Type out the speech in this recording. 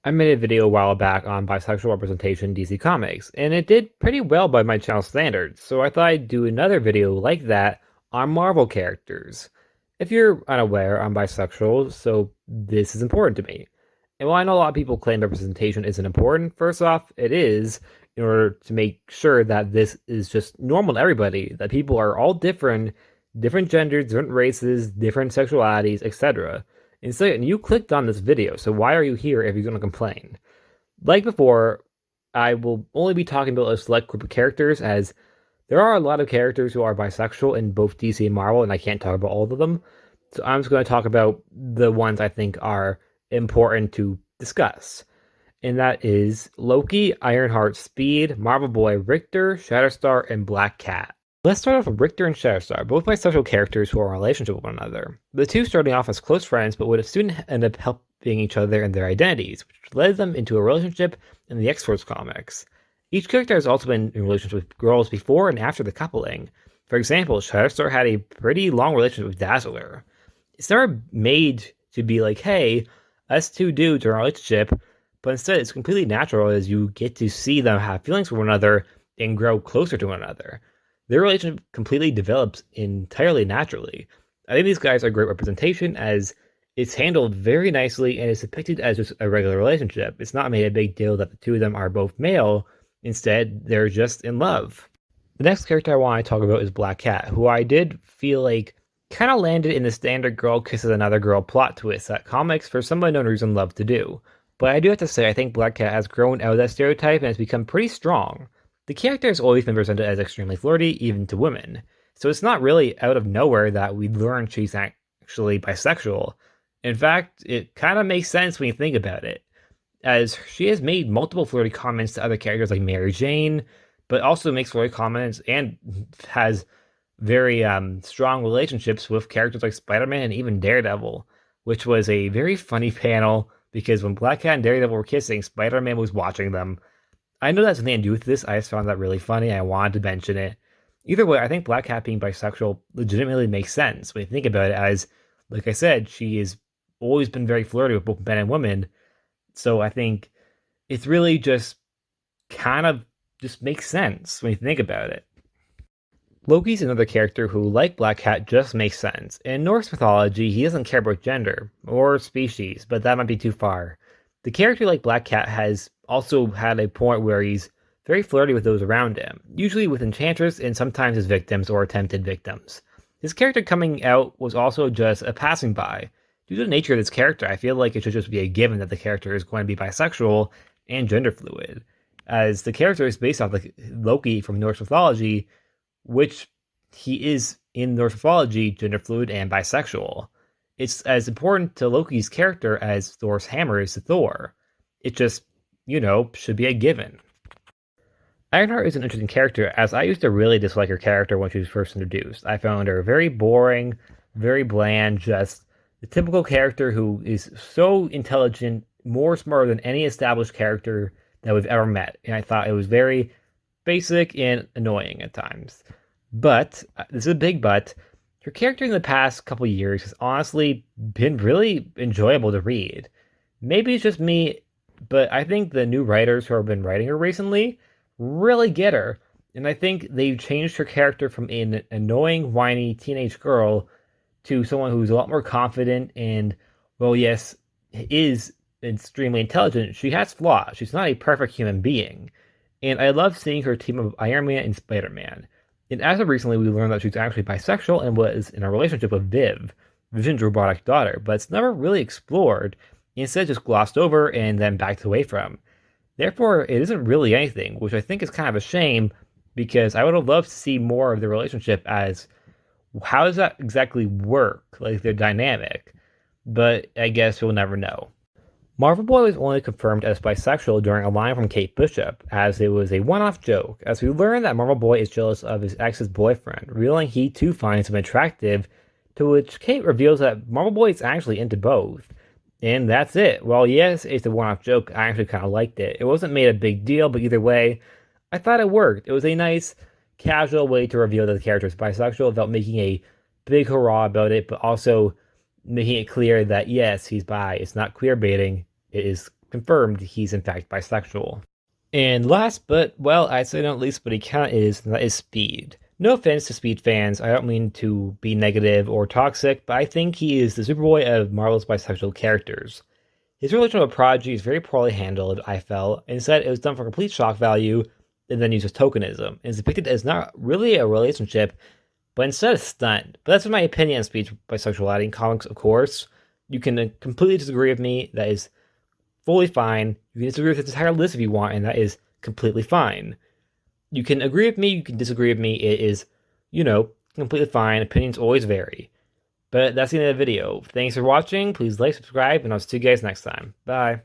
I made a video a while back on bisexual representation in DC Comics, and it did pretty well by my channel standards, so I thought I'd do another video like that on Marvel characters. If you're unaware, I'm bisexual, so this is important to me. And while I know a lot of people claim representation isn't important, first off, it is, in order to make sure that this is just normal to everybody, that people are all different, different genders, different races, different sexualities, etc. And second, you clicked on this video, so why are you here if you're going to complain? Like before, I will only be talking about a select group of characters, as there are a lot of characters who are bisexual in both DC and Marvel, and I can't talk about all of them. So I'm just going to talk about the ones I think are important to discuss. And that is Loki, Ironheart, Speed, Marvel Boy, Rictor, Shatterstar, and Black Cat. Let's start off with Richter and Shadowstar, both bisexual characters who are in a relationship with one another. The two starting off as close friends, but would soon end up helping each other in their identities, which led them into a relationship in the X-Force comics. Each character has also been in relationships with girls before and after the coupling. For example, Shatterstar had a pretty long relationship with Dazzler. It's never made to be like, hey, us two dudes are in a relationship, but instead it's completely natural as you get to see them have feelings for one another and grow closer to one another. Their relationship completely develops entirely naturally. I think these guys are great representation, as it's handled very nicely and is depicted as just a regular relationship. It's not made a big deal that the two of them are both male. Instead, they're just in love. The next character I want to talk about is Black Cat, who I did feel like kind of landed in the standard girl kisses another girl plot twist that comics, for some unknown reason, love to do. But I do have to say, I think Black Cat has grown out of that stereotype and has become pretty strong. The character has always been presented as extremely flirty, even to women, so it's not really out of nowhere that we learn she's actually bisexual. In fact, it kind of makes sense when you think about it, as she has made multiple flirty comments to other characters like Mary Jane, but also makes flirty comments and has very strong relationships with characters like Spider-Man and even Daredevil, which was a very funny panel, because when Black Cat and Daredevil were kissing, Spider-Man was watching them. I know that's nothing to do with this. I just found that really funny. I wanted to mention it. Either way, I think Black Cat being bisexual legitimately makes sense when you think about it, as, like I said, she has always been very flirty with both men and women. So I think it's really just kind of just makes sense when you think about it. Loki's another character who, like Black Cat, just makes sense. In Norse mythology, he doesn't care about gender or species, but that might be too far. The character like Black Cat has also had a point where he's very flirty with those around him, usually with Enchantress and sometimes his victims or attempted victims. His character coming out was also just a passing by. Due to the nature of this character, I feel like it should just be a given that the character is going to be bisexual and gender fluid, as the character is based off like Loki from Norse mythology, which he is in Norse mythology gender fluid and bisexual. It's as important to Loki's character as Thor's hammer is to Thor. It just, should be a given. Ironheart is an interesting character, as I used to really dislike her character when she was first introduced. I found her very boring, very bland, just the typical character who is so intelligent, more smarter than any established character that we've ever met. And I thought it was very basic and annoying at times. But, this is a big but, her character in the past couple years has honestly been really enjoyable to read. Maybe it's just me, but I think the new writers who have been writing her recently really get her. And I think they've changed her character from an annoying, whiny teenage girl to someone who's a lot more confident and, well, yes, is extremely intelligent. She has flaws. She's not a perfect human being. And I love seeing her team of Iron Man and Spider-Man. And as of recently, we learned that she's actually bisexual and was in a relationship with Vision's robotic daughter, but it's never really explored, instead just glossed over and then backed away from. Therefore, it isn't really anything, which I think is kind of a shame, because I would have loved to see more of the relationship as, how does that exactly work, like their dynamic? But I guess we'll never know. Marvel Boy was only confirmed as bisexual during a line from Kate Bishop, as it was a one-off joke, as we learn that Marvel Boy is jealous of his ex's boyfriend, revealing he too finds him attractive, to which Kate reveals that Marvel Boy is actually into both. And that's it. Well, yes, it's a one-off joke, I actually kind of liked it. It wasn't made a big deal, but either way, I thought it worked. It was a nice, casual way to reveal that the character is bisexual without making a big hurrah about it, but also making it clear that yes, he's bi. It's not queer baiting. It is confirmed he's in fact bisexual. And last but, well, I'd say not least, but he kind of is, and that is Speed. No offense to Speed fans, I don't mean to be negative or toxic, but I think he is the Superboy of Marvel's bisexual characters. His relation with Prodigy is very poorly handled, I felt. Instead, it was done for complete shock value and then used as tokenism, and is depicted as not really a relationship, but instead a stunt. But that's my opinion on Speed's bisexuality in comics, of course. You can completely disagree with me, that is fully fine. You can disagree with this entire list if you want, and that is completely fine. You can agree with me, you can disagree with me, it is, completely fine. Opinions always vary. But that's the end of the video. Thanks for watching, please like, subscribe, and I'll see you guys next time. Bye.